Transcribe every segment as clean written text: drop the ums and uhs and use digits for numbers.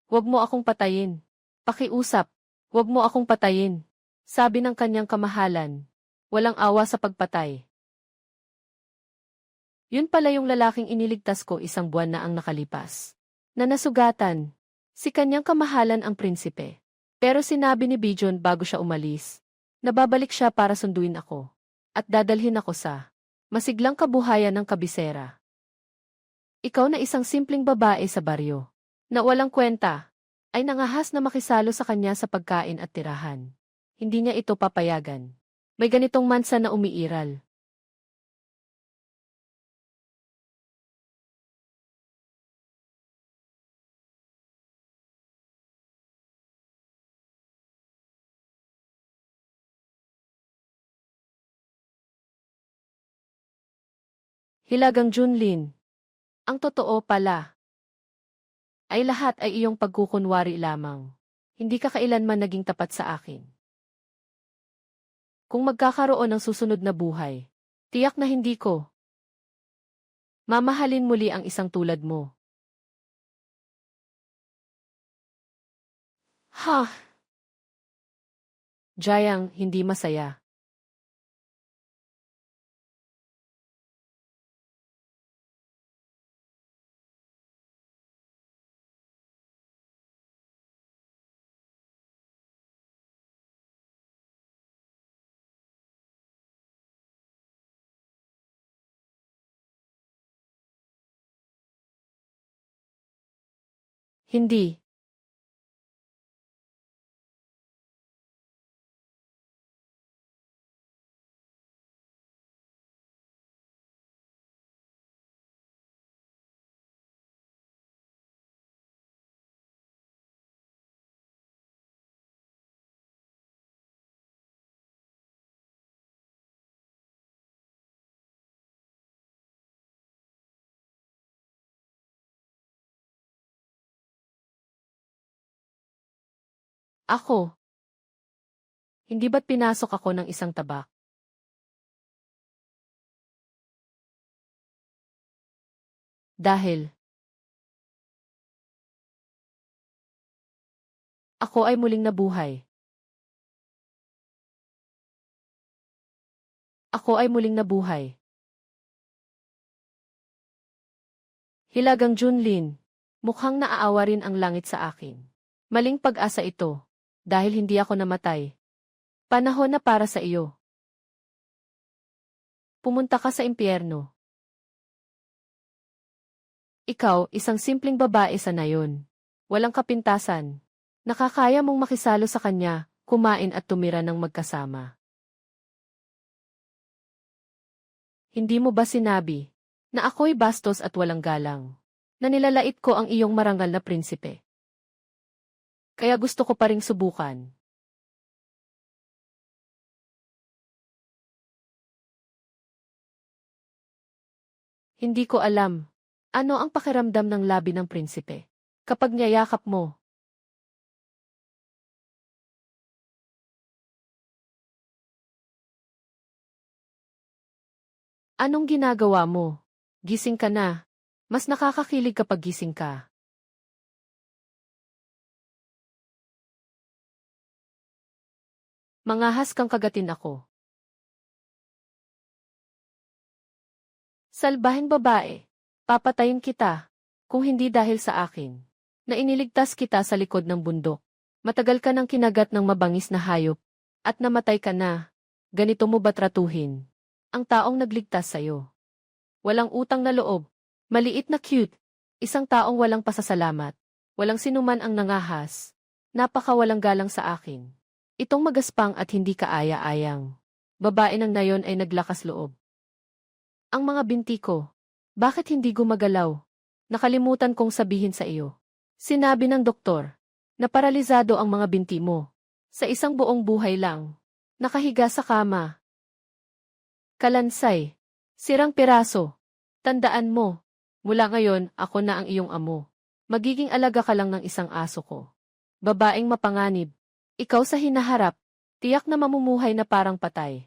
Huwag mo akong patayin. Pakiusap, huwag mo akong patayin. Sabi ng kanyang kamahalan. Walang awa sa pagpatay. Yun pala yung lalaking iniligtas ko 1 buwan na ang nakalipas. Na nasugatan. Si kanyang kamahalan ang prinsipe. Pero sinabi ni Bijon bago siya umalis, na babalik siya para sunduin ako. At dadalhin ako sa masiglang kabuhayan ng kabisera. Ikaw na isang simpleng babae sa baryo, na walang kwenta, ay nangahas na makisalo sa kanya sa pagkain at tirahan. Hindi niya ito papayagan. May ganitong mansa na umiiral. Hilagang Junlin. Ang totoo pala ay lahat ay iyong pagkukunwari lamang. Hindi ka kailanman naging tapat sa akin. Kung magkakaroon ng susunod na buhay, tiyak na hindi ko mamahalin muli ang isang tulad mo. Ha! Jayang, hindi masaya. Hindi. Ako. Hindi ba't pinasok ako ng isang tabak? Dahil ako ay muling nabuhay. Ako ay muling nabuhay. Hilagang Junlin. Mukhang naaawa rin ang langit sa akin. Maling pag-asa ito. Dahil hindi ako namatay. Panahon na para sa iyo. Pumunta ka sa impyerno. Ikaw, isang simpleng babae sa nayon. Walang kapintasan. Nakakaya mong makisalo sa kanya, kumain at tumira ng magkasama. Hindi mo ba sinabi na ako'y bastos at walang galang? Na nilalait ko ang iyong marangal na prinsipe. Kaya gusto ko pa ring subukan. Hindi ko alam. Ano ang pakiramdam ng labi ng prinsipe? Kapag niyayakap mo. Anong ginagawa mo? Gising ka na. Mas nakakakilig kapag gising ka. Mangahas kang kagatin ako. Salbahing babae. Papatayin kita. Kung hindi dahil sa akin. Na iniligtas kita sa likod ng bundok. Matagal ka nang kinagat ng mabangis na hayop. At namatay ka na. Ganito mo ba tratuhin ang taong nagligtas sa'yo? Walang utang na loob. Maliit na cute. Isang taong walang pasasalamat. Walang sinuman ang nangahas. Napakawalang galang sa akin. Itong magaspang at hindi kaaya-ayang babae ng nayon ay naglakas loob. Ang mga binti ko. Bakit hindi gumagalaw? Nakalimutan kong sabihin sa iyo. Sinabi ng doktor na paralisado ang mga binti mo. Sa isang buong buhay lang. Nakahiga sa kama. Kalansay. Sirang piraso. Tandaan mo. Mula ngayon, ako na ang iyong amo. Magiging alaga ka lang ng isang aso ko. Babaeng mapanganib. Ikaw sa hinaharap. Tiyak na mamumuhay na parang patay.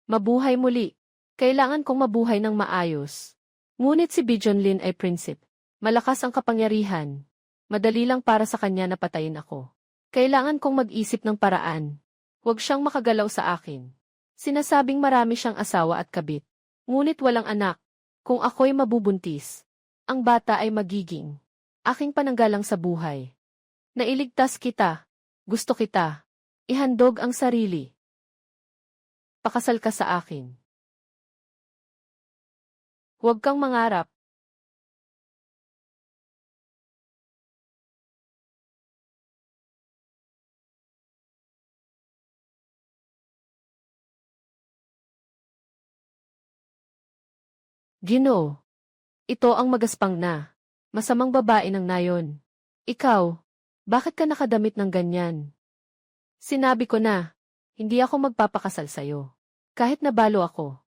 Mabuhay muli. Kailangan kong mabuhay ng maayos. Ngunit si Bijonlin ay prinsip. Malakas ang kapangyarihan. Madali lang para sa kanya na patayin ako. Kailangan kong mag-isip ng paraan. Huwag siyang makagalaw sa akin. Sinasabing marami siyang asawa at kabit. Ngunit walang anak. Kung ako'y mabubuntis, ang bata ay magiging aking pananggalang sa buhay. Nailigtas kita. Gusto kita. Ihandog ang sarili. Pakasal ka sa akin. Huwag kang mangarap. Ginoo. Ito ang magaspang na. Masamang babae ng nayon. Ikaw, bakit ka nakadamit ng ganyan? Sinabi ko na, hindi ako magpapakasal sa'yo. Kahit nabalo ako.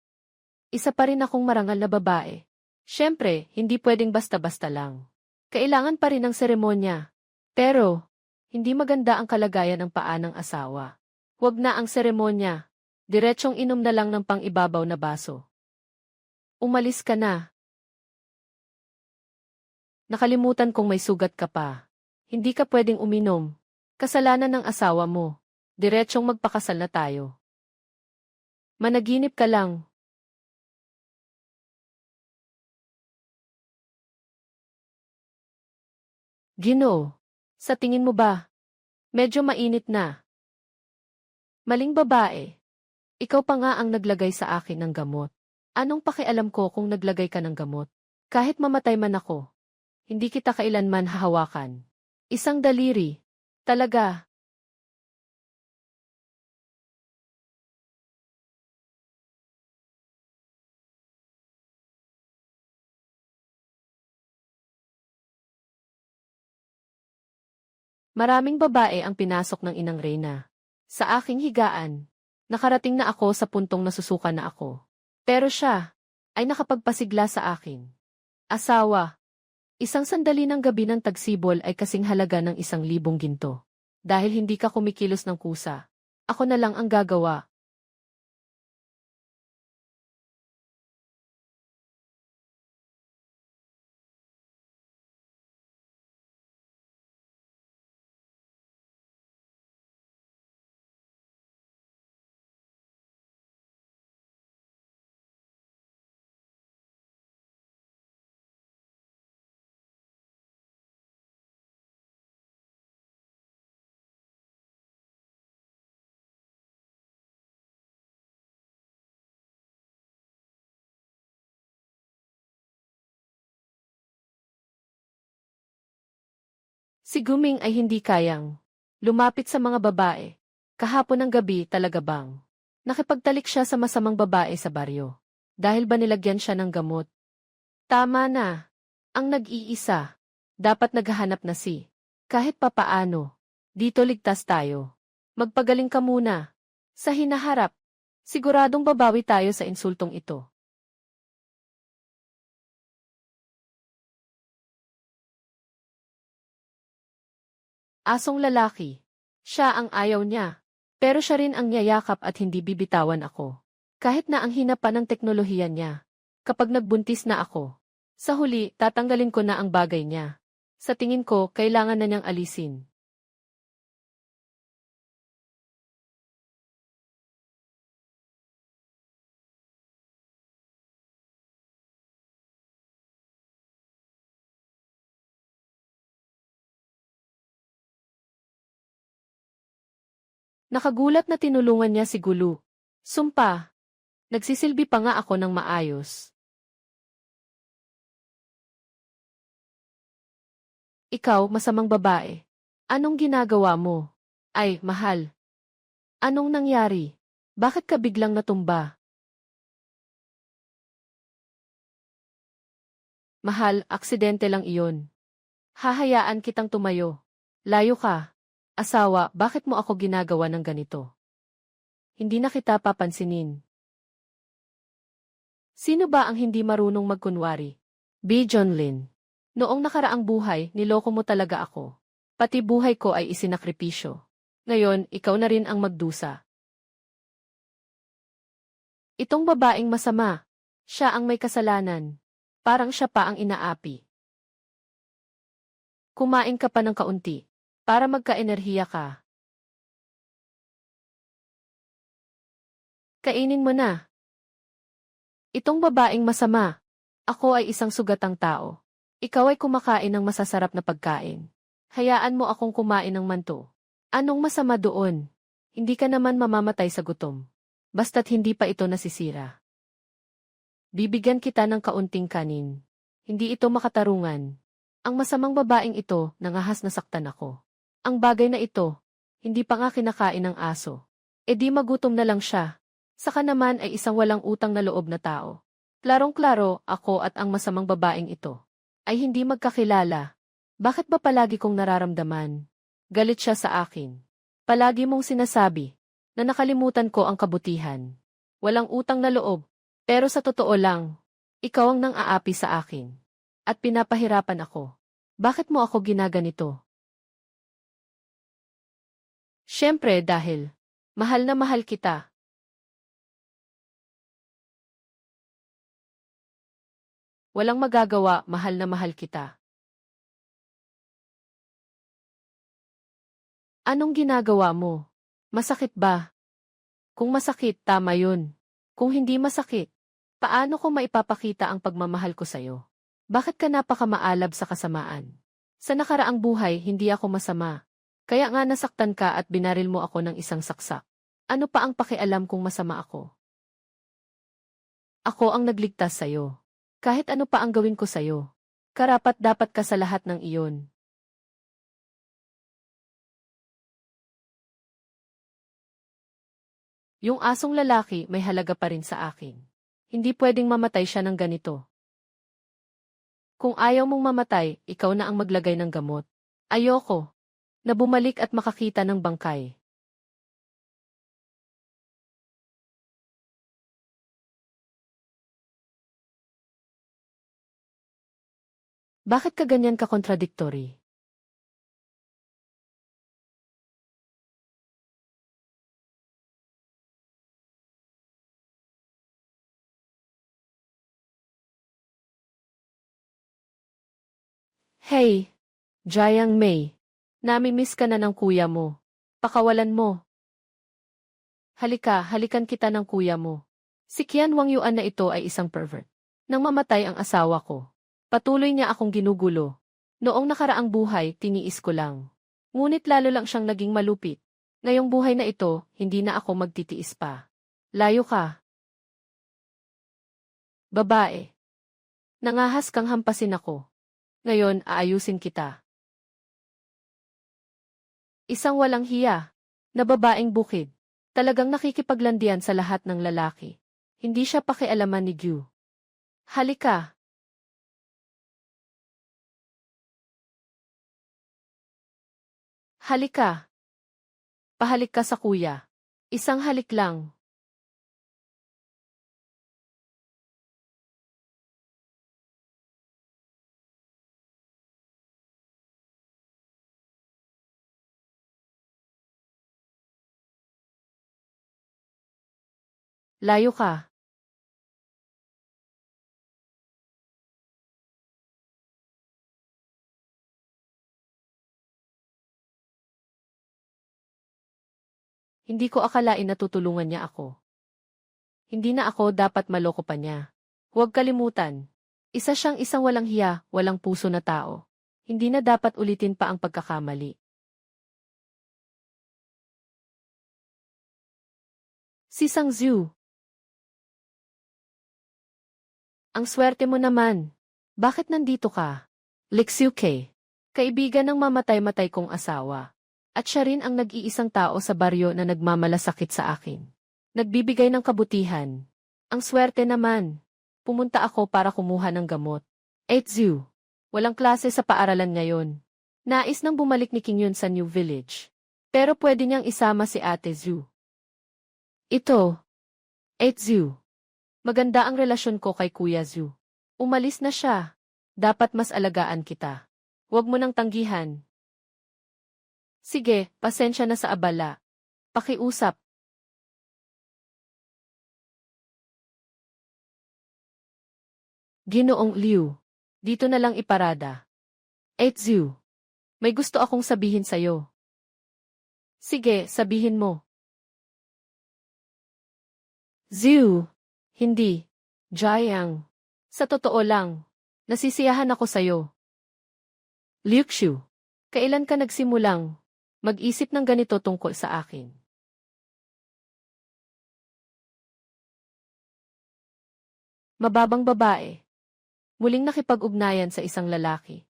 Isa pa rin akong marangal na babae. Siyempre, hindi pwedeng basta-basta lang. Kailangan pa rin ng seremonya. Pero, hindi maganda ang kalagayan ng paa ng asawa. Huwag na ang seremonya. Diretsong inom na lang ng pang-ibabaw na baso. Umalis ka na. Nakalimutan kong may sugat ka pa. Hindi ka pwedeng uminom. Kasalanan ng asawa mo. Diretsong magpakasal na tayo. Managinip ka lang. Ginoo, sa tingin mo ba? Medyo mainit na. Maling babae. Ikaw pa nga ang naglagay sa akin ng gamot. Anong pakialam ko kung naglagay ka ng gamot? Kahit mamatay man ako, hindi kita kailanman hahawakan. Isang daliri. Talaga. Maraming babae ang pinasok ng inang Reyna. Sa aking higaan, nakarating na ako sa puntong nasusuka na ako. Pero siya, ay nakapagpasigla sa akin. Asawa, isang sandali ng gabi ng tagsibol ay kasing halaga ng 1,000 ginto. Dahil hindi ka kumikilos ng kusa, ako na lang ang gagawa. Si Guming ay hindi kayang lumapit sa mga babae. Kahapon ng gabi talaga bang nakipagtalik siya sa masamang babae sa baryo. Dahil ba nilagyan siya ng gamot? Tama na. Ang nag-iisa. Dapat naghahanap na si. Kahit papaano. Dito ligtas tayo. Magpagaling ka muna. Sa hinaharap. Siguradong babawi tayo sa insultong ito. Asong lalaki. Siya ang ayaw niya. Pero siya rin ang niyayakap at hindi bibitawan ako. Kahit na ang hina pa ng teknolohiya niya. Kapag nagbuntis na ako. Sa huli, tatanggalin ko na ang bagay niya. Sa tingin ko, kailangan na niyang alisin. Nakagulat na tinulungan niya si Gulu. Sumpa. Nagsisilbi pa nga ako ng maayos. Ikaw, masamang babae. Anong ginagawa mo? Ay, mahal. Anong nangyari? Bakit ka biglang natumba? Mahal, aksidente lang iyon. Hahayaan kitang tumayo. Layo ka. Asawa, bakit mo ako ginagawa ng ganito? Hindi na kita papansinin. Sino ba ang hindi marunong magkunwari? B. John Lynn. Noong nakaraang buhay, niloko mo talaga ako. Pati buhay ko ay isinakripisyo. Ngayon, ikaw na rin ang magdusa. Itong babaeng masama. Siya ang may kasalanan. Parang siya pa ang inaapi. Kumain ka pa ng kaunti. Para magka-enerhiya ka. Kainin mo na. Itong babaeng masama. Ako ay isang sugatang tao. Ikaw ay kumakain ng masasarap na pagkain. Hayaan mo akong kumain ng manto. Anong masama doon? Hindi ka naman mamamatay sa gutom. Basta't hindi pa ito nasisira. Bibigyan kita ng kaunting kanin. Hindi ito makatarungan. Ang masamang babaeng ito, nangahas na saktan ako. Ang bagay na ito, hindi pa nga kinakain ng aso. E di magutom na lang siya. Saka naman ay isang walang utang na loob na tao. Klarong-klaro, ako at ang masamang babaeng ito ay hindi magkakilala. Bakit ba palagi kong nararamdaman? Galit siya sa akin. Palagi mong sinasabi na nakalimutan ko ang kabutihan. Walang utang na loob, pero sa totoo lang, ikaw ang nang-aapi sa akin. At pinapahirapan ako. Bakit mo ako ginaganito? Siyempre dahil mahal na mahal kita. Walang magagawa, mahal na mahal kita. Anong ginagawa mo? Masakit ba? Kung masakit, tama yun. Kung hindi masakit, paano ko maipapakita ang pagmamahal ko sa'yo? Bakit ka napakamaalab sa kasamaan? Sa nakaraang buhay, hindi ako masama. Kaya nga nasaktan ka at binaril mo ako ng isang saksak. Ano pa ang pakialam kung masama ako? Ako ang nagligtas sa'yo. Kahit ano pa ang gawin ko sa'yo. Karapat-dapat ka sa lahat ng iyon. Yung asong lalaki may halaga pa rin sa akin. Hindi pwedeng mamatay siya ng ganito. Kung ayaw mong mamatay, ikaw na ang maglagay ng gamot. Ayoko. Na bumalik at makakita ng bangkay. Bakit ka ganyan ka-contradictory? Hey, Jayang May. Nami-miss ka na ng kuya mo. Pakawalan mo. Halika, halikan kita ng kuya mo. Si Qian Wang Yuan na ito ay isang pervert. Nang mamatay ang asawa ko, patuloy niya akong ginugulo. Noong nakaraang buhay, tiniis ko lang. Ngunit lalo lang siyang naging malupit. Ngayong buhay na ito, hindi na ako magtitiis pa. Layo ka. Babae. Nangahas kang hampasin ako. Ngayon, aayusin kita. Isang walang hiya. Na babaeng bukid. Talagang nakikipaglandian sa lahat ng lalaki. Hindi siya pakialaman ni Gu. Halika. Halika. Pahalik ka sa kuya. Isang halik lang. Layo ka. Hindi ko akalain na tutulungan niya ako. Hindi na ako dapat maloko pa niya. Huwag kalimutan. Isa siyang isang walang hiya, walang puso na tao. Hindi na dapat ulitin pa ang pagkakamali. Si Sang Zhu. Ang swerte mo naman. Bakit nandito ka? Lixiu Ke. Kaibigan ng mamatay-matay kong asawa. At siya rin ang nag-iisang tao sa baryo na nagmamalasakit sa akin. Nagbibigay ng kabutihan. Ang swerte naman. Pumunta ako para kumuha ng gamot. Zhu. Walang klase sa paaralan ngayon. Nais nang bumalik ni King Yun sa New Village. Pero pwede niyang isama si Ate Zhu. Ito. Zhu. Maganda ang relasyon ko kay Kuya Zhu. Umalis na siya. Dapat mas alagaan kita. Huwag mo nang tanggihan. Sige, pasensya na sa abala. Pakiusap. Ginoong Liu. Dito na lang iparada. Zhu. May gusto akong sabihin sa'yo. Sige, sabihin mo. Ziu. Hindi. Jiang. Sa totoo lang, nasisiyahan ako sa'yo. Liuxiu. Kailan ka nagsimulang mag-isip ng ganito tungkol sa akin? Mababang babae. Muling nakipag-ugnayan sa isang lalaki.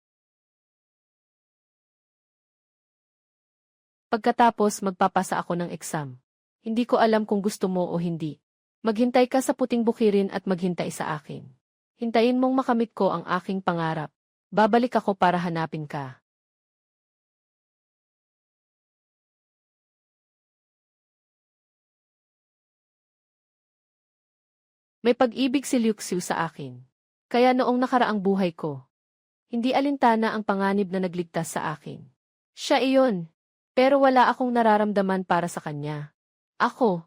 Pagkatapos magpapasa ako ng exam. Hindi ko alam kung gusto mo o hindi. Maghintay ka sa puting bukirin at maghintay sa akin. Hintayin mong makamit ko ang aking pangarap. Babalik ako para hanapin ka. May pag-ibig si Liuxiu sa akin. Kaya noong nakaraang buhay ko, hindi alintana ang panganib na nagligtas sa akin. Siya iyon. Pero wala akong nararamdaman para sa kanya. Ako.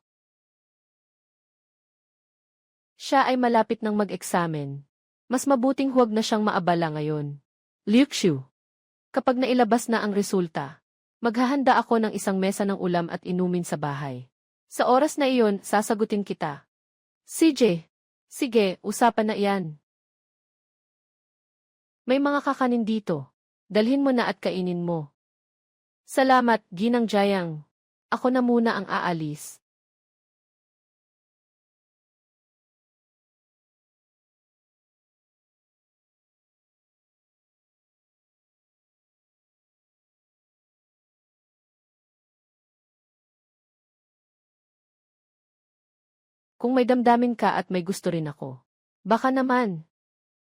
Siya ay malapit ng mag-eksamen. Mas mabuting huwag na siyang maabala ngayon. Liuxiu. Kapag nailabas na ang resulta, maghahanda ako ng isang mesa ng ulam at inumin sa bahay. Sa oras na iyon, sasagutin kita. CJ. Sige, usapan na iyan. May mga kakanin dito. Dalhin mo na at kainin mo. Salamat, Ginang Jiang. Ako na muna ang aalis. Kung may damdamin ka at may gusto rin ako. Baka naman.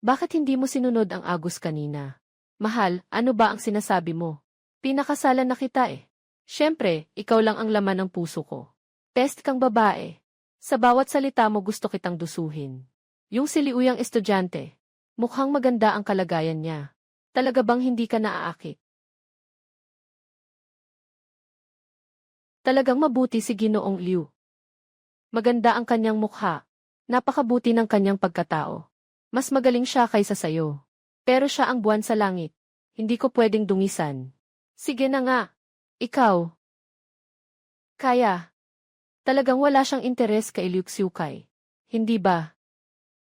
Bakit hindi mo sinunod ang Agus kanina? Mahal, ano ba ang sinasabi mo? Pinakasalan na kita eh. Siyempre, ikaw lang ang laman ng puso ko. Test kang babae. Sa bawat salita mo gusto kitang dusuhin. Yung siliuyang estudyante. Mukhang maganda ang kalagayan niya. Talaga bang hindi ka naaakit? Talagang mabuti si Ginoong Liu. Maganda ang kanyang mukha. Napakabuti ng kanyang pagkatao. Mas magaling siya kaysa sayo. Pero siya ang buwan sa langit. Hindi ko pwedeng dungisan. Sige na nga. Ikaw. Kaya. Talagang wala siyang interes kay Liuxiu Kai. Hindi ba?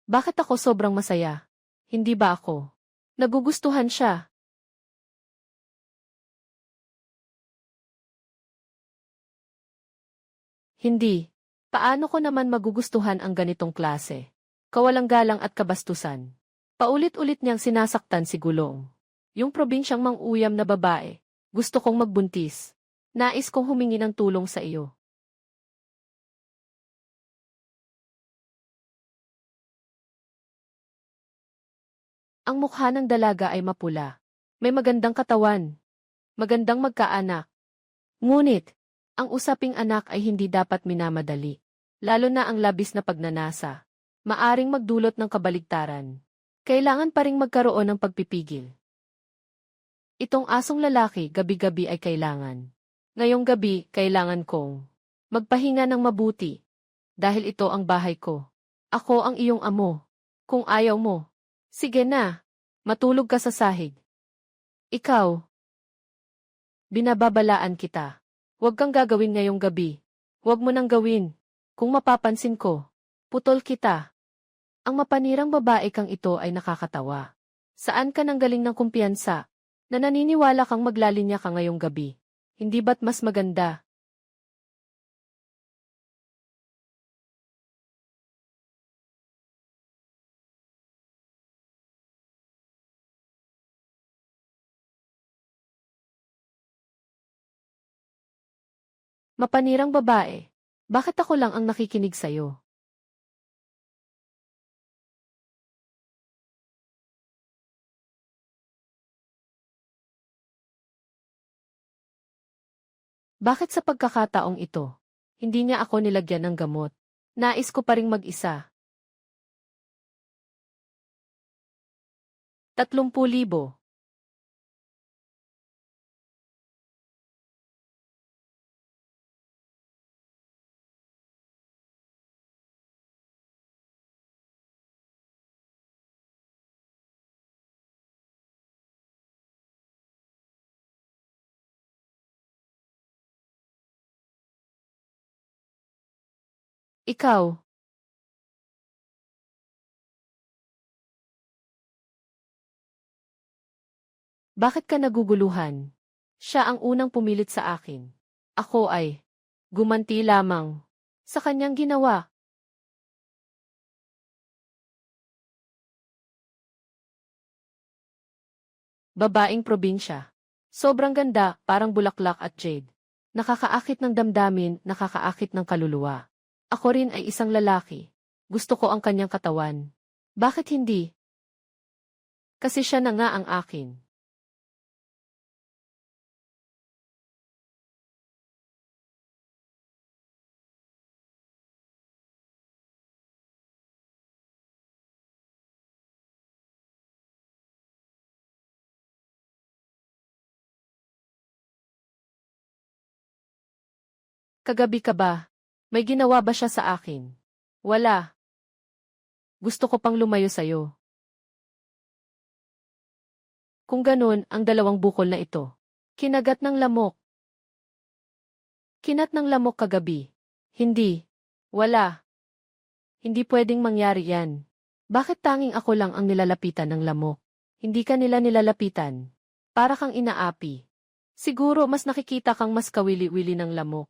Bakit ako sobrang masaya? Hindi ba ako? Nagugustuhan siya. Hindi. Paano ko naman magugustuhan ang ganitong klase? Kawalang galang at kabastusan. Paulit-ulit niyang sinasaktan si Gulong. Yung probinsyang mang-uyam na babae. Gusto kong magbuntis. Nais kong humingi ng tulong sa iyo. Ang mukha ng dalaga ay mapula. May magandang katawan. Magandang magkaanak. Ngunit, ang usaping anak ay hindi dapat minamadali. Lalo na ang labis na pagnanasa. Maaring magdulot ng kabaligtaran. Kailangan pa ring magkaroon ng pagpipigil. Itong asong lalaki gabi-gabi ay kailangan. Ngayong gabi, kailangan kong magpahinga ng mabuti. Dahil ito ang bahay ko. Ako ang iyong amo. Kung ayaw mo, sige na. Matulog ka sa sahig. Ikaw. Binababalaan kita. Huwag kang gagawin ngayong gabi. Huwag mo nang gawin. Kung mapapansin ko, putol kita. Ang mapanirang babae kang ito ay nakakatawa. Saan ka nanggaling ng kumpiyansa? Na naniniwala kang maglalinya ka ngayong gabi. Hindi ba't mas maganda? Mapanirang babae. Bakit ako lang ang nakikinig sa'yo? Bakit sa pagkakataong ito, hindi niya ako nilagyan ng gamot? Nais ko pa ring mag-isa. 30,000. Ikaw, bakit ka naguguluhan? Siya ang unang pumilit sa akin. Ako ay gumanti lamang sa kanyang ginawa. Babaeng probinsya. Sobrang ganda, parang bulaklak at jade. Nakakaakit ng damdamin, nakakaakit ng kaluluwa. Ako rin ay isang lalaki. Gusto ko ang kanyang katawan. Bakit hindi? Kasi siya na nga ang akin. Kagabi ka ba? May ginawa ba siya sa akin? Wala. Gusto ko pang lumayo sa'yo. Kung ganun, ang dalawang bukol na ito. Kinagat ng lamok. Kinat ng lamok kagabi. Hindi. Wala. Hindi pwedeng mangyari yan. Bakit tanging ako lang ang nilalapitan ng lamok? Hindi ka nila nilalapitan. Para kang inaapi. Siguro mas nakikita kang mas kawili-wili ng lamok.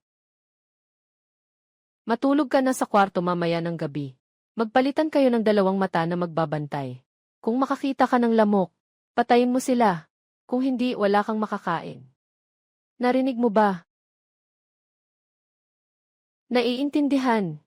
Matulog ka na sa kwarto mamaya ng gabi. Magpalitan kayo ng dalawang mata na magbabantay. Kung makakita ka ng lamok, patayin mo sila. Kung hindi, wala kang makakain. Narinig mo ba? Naiintindihan.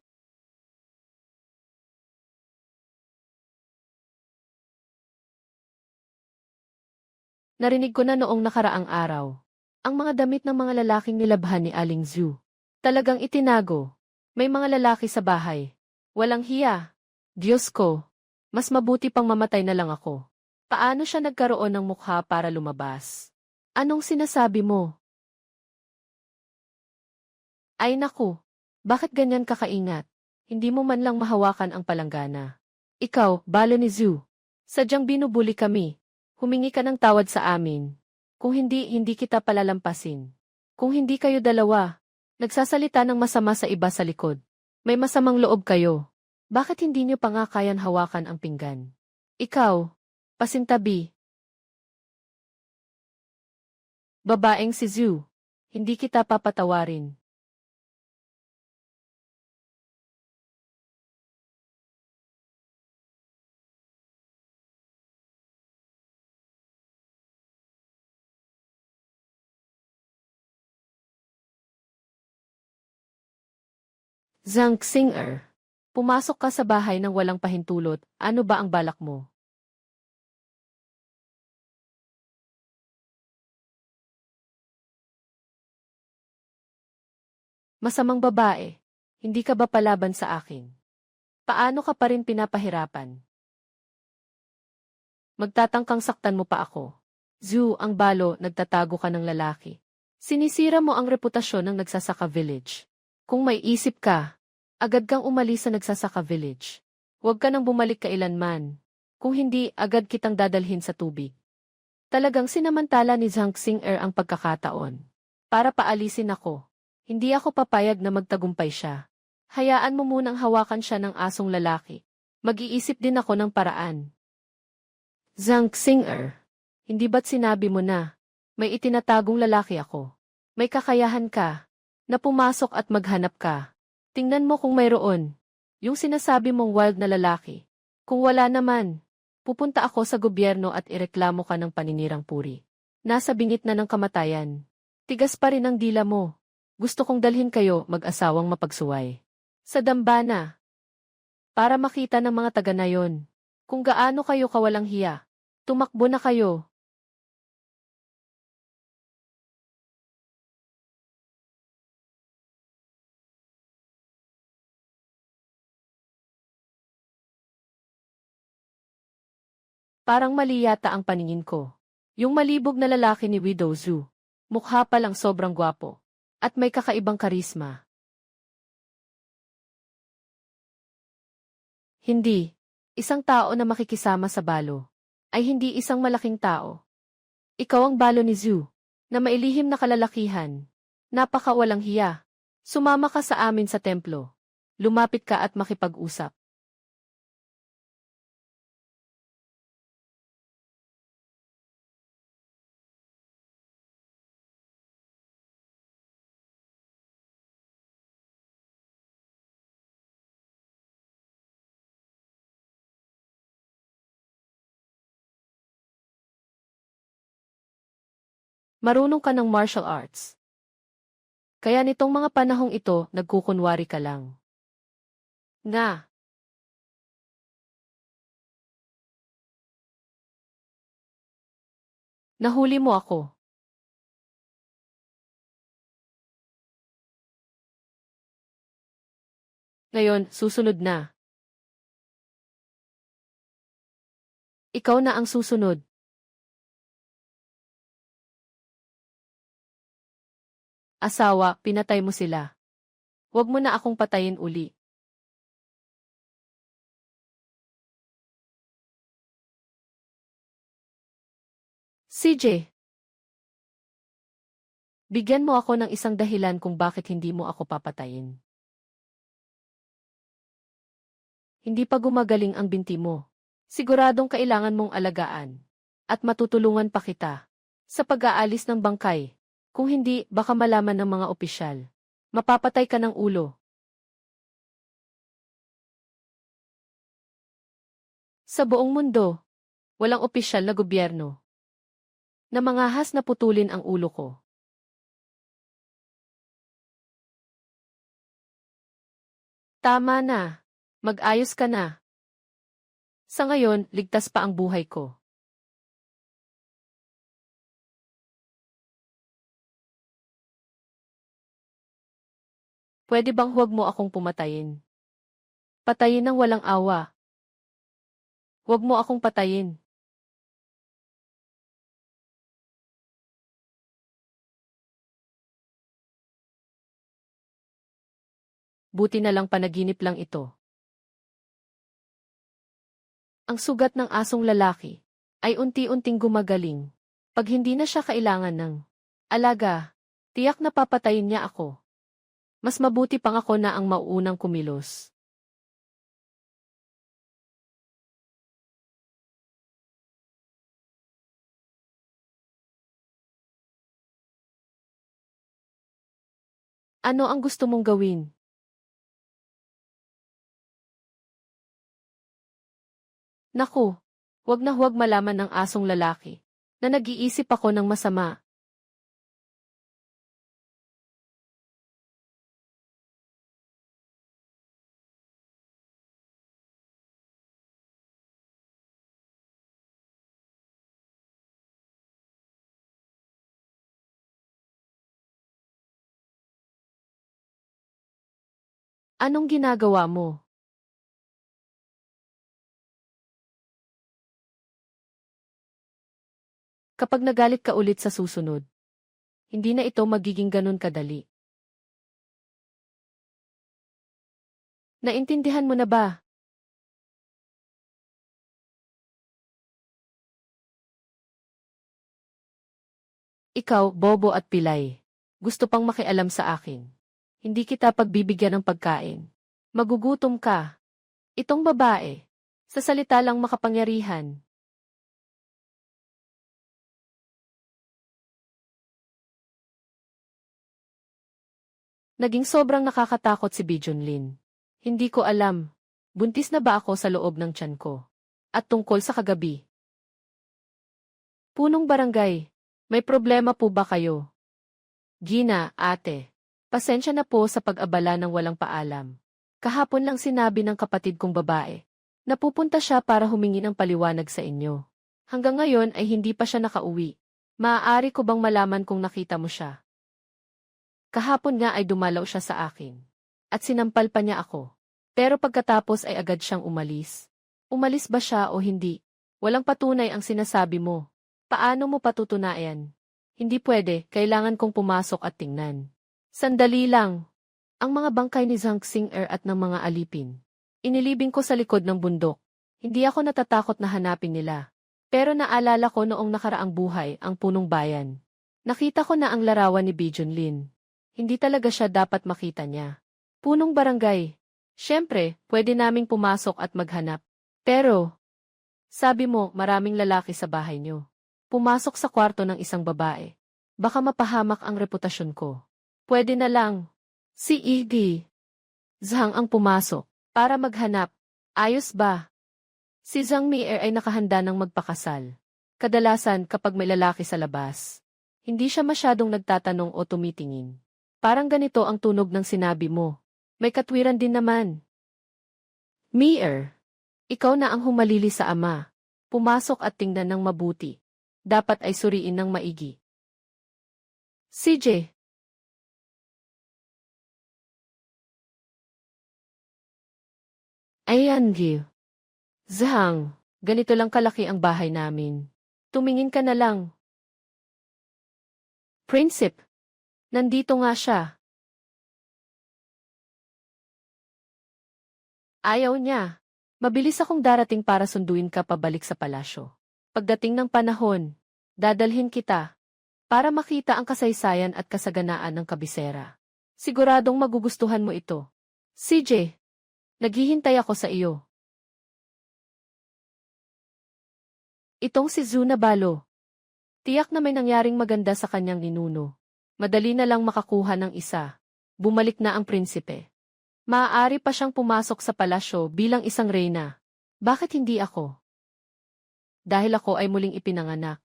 Narinig ko na noong nakaraang araw. Ang mga damit ng mga lalaking nilabhan ni Aling Zhu. Talagang itinago. May mga lalaki sa bahay. Walang hiya. Diyos ko. Mas mabuti pang mamatay na lang ako. Paano siya nagkaroon ng mukha para lumabas? Anong sinasabi mo? Ay naku. Bakit ganyan kakaingat? Hindi mo man lang mahawakan ang palanggana. Ikaw, balo ni Zhu. Sadyang binubuli kami. Humingi ka ng tawad sa amin. Kung hindi, hindi kita palalampasin. Kung hindi kayo dalawa, nagsasalita ng masama sa iba sa likod. May masamang loob kayo. Bakit hindi niyo pa nga kayan hawakan ang pinggan? Ikaw, pasintabi. Babaeng si Zhu. Hindi kita papatawarin. Zhang Xinger. Pumasok ka sa bahay ng walang pahintulot, ano ba ang balak mo? Masamang babae, hindi ka ba palaban sa akin? Paano ka pa rin pinapahirapan? Magtatangkang saktan mo pa ako. Zhu, ang balo, nagtatago ka ng lalaki. Sinisira mo ang reputasyon ng Nagsasaka Village. Kung may isip ka, agad kang umalis sa Nagsasaka Village. Huwag ka nang bumalik kailanman. Kung hindi, agad kitang dadalhin sa tubig. Talagang sinamantala ni Zhang Xinger ang pagkakataon. Para paalisin ako. Hindi ako papayag na magtagumpay siya. Hayaan mo munang hawakan siya ng asong lalaki. Mag-iisip din ako ng paraan. Zhang Xinger, hindi ba't sinabi mo na, may itinatagong lalaki ako. May kakayahan ka, na pumasok at maghanap ka. Tingnan mo kung mayroon. Yung sinasabi mong wild na lalaki. Kung wala naman, pupunta ako sa gobyerno at ireklamo ka ng paninirang puri. Nasa bingit na ng kamatayan. Tigas pa rin ang dila mo. Gusto kong dalhin kayo mag-asawang mapagsuway. Sa dambana. Para makita ng mga taga na yon. Kung gaano kayo kawalang hiya. Tumakbo na kayo. Parang mali yata ang paningin ko. Yung malibog na lalaki ni Widow Zhu. Mukha pa lang sobrang gwapo. At may kakaibang karisma. Hindi. Isang tao na makikisama sa balo. Ay hindi isang malaking tao. Ikaw ang balo ni Zhu. Na mailihim na kalalakihan. Napakawalang hiya. Sumama ka sa amin sa templo. lumapit ka at makipag-usap. Marunong ka ng martial arts. Kaya nitong mga panahong ito, nagkukunwari ka lang. Nga, nahuli mo ako. Ngayon, susunod na. Ikaw na ang susunod. Asawa, pinatay mo sila. Huwag mo na akong patayin uli. CJ, bigyan mo ako ng isang dahilan kung bakit hindi mo ako papatayin. Hindi pa gumagaling ang binti mo. Siguradong kailangan mong alagaan. At matutulungan pa kita. Sa pag-aalis ng bangkay. Kung hindi, baka malaman ng mga opisyal. Mapapatay ka ng ulo. Sa buong mundo, walang opisyal na gobyerno na mangahas na putulin ang ulo ko. Tama na. Mag-ayos ka na. Sa ngayon, ligtas pa ang buhay ko. Pwede bang huwag mo akong pumatayin? Patayin ng walang awa. Huwag mo akong patayin. Buti na lang panaginip lang ito. Ang sugat ng asong lalaki ay unti-unting gumagaling. Pag hindi na siya kailangan ng alaga, tiyak na papatayin niya ako. Mas mabuti pang ako na ang mauunang kumilos. Ano ang gusto mong gawin? Naku, huwag malaman ng asong lalaki na nag-iisip ako ng masama. Anong ginagawa mo? Kapag nagalit ka ulit sa susunod, hindi na ito magiging ganun kadali. Naintindihan mo na ba? Ikaw, bobo at pilay. Gusto pang makialam sa akin. Hindi kita pagbibigyan ng pagkain. Magugutom ka. Itong babae. Sa salita lang makapangyarihan. Naging sobrang nakakatakot si Bijunlin. Hindi ko alam. Buntis na ba ako sa loob ng tiyan ko? At tungkol sa kagabi. Punong barangay. May problema po ba kayo? Gina, ate. Pasensya na po sa pag-abala ng walang paalam. Kahapon lang sinabi ng kapatid kong babae. Napupunta siya para humingi ng paliwanag sa inyo. Hanggang ngayon ay hindi pa siya nakauwi. Maaari ko bang malaman kung nakita mo siya? Kahapon nga ay dumalaw siya sa akin. At sinampal pa niya ako. Pero pagkatapos ay agad siyang umalis. Umalis ba siya o hindi? Walang patunay ang sinasabi mo. Paano mo patutunayan? Hindi pwede, kailangan kong pumasok at tingnan. Sandali lang. Ang mga bangkay ni Zhang Xing'er at ng mga alipin. Inilibing ko sa likod ng bundok. Hindi ako natatakot na hanapin nila. Pero naalala ko noong nakaraang buhay ang punong bayan. Nakita ko na ang larawan ni Bijunlin. Hindi talaga siya dapat makita niya. Punong barangay. Siyempre, pwede naming pumasok at maghanap. Pero, sabi mo, maraming lalaki sa bahay niyo. Pumasok sa kwarto ng isang babae. Baka mapahamak ang reputasyon ko. Pwede na lang. Si Iggy Zhang ang pumasok para maghanap. Ayos ba? Si Zhang Mier ay nakahanda ng magpakasal. Kadalasan kapag may lalaki sa labas, hindi siya masyadong nagtatanong o tumitingin. Parang ganito ang tunog ng sinabi mo. May katwiran din naman. Mier, ikaw na ang humalili sa ama. Pumasok at tingnan ng mabuti. Dapat ay suriin ng maigi. CJ. Ayan, Gil. Zhang, ganito lang kalaki ang bahay namin. Tumingin ka na lang. Prinsip, nandito nga siya. Ayaw niya. Mabilis akong darating para sunduin ka pabalik sa palasyo. Pagdating ng panahon, dadalhin kita para makita ang kasaysayan at kasaganaan ng kabisera. Siguradong magugustuhan mo ito. CJ, naghihintay ako sa iyo. Itong si Zuna Balo. Tiyak na may nangyaring maganda sa kanyang ninuno. Madali na lang makakuha ng isa. Bumalik na ang prinsipe. Maaari pa siyang pumasok sa palasyo bilang isang reyna. Bakit hindi ako? Dahil ako ay muling ipinanganak.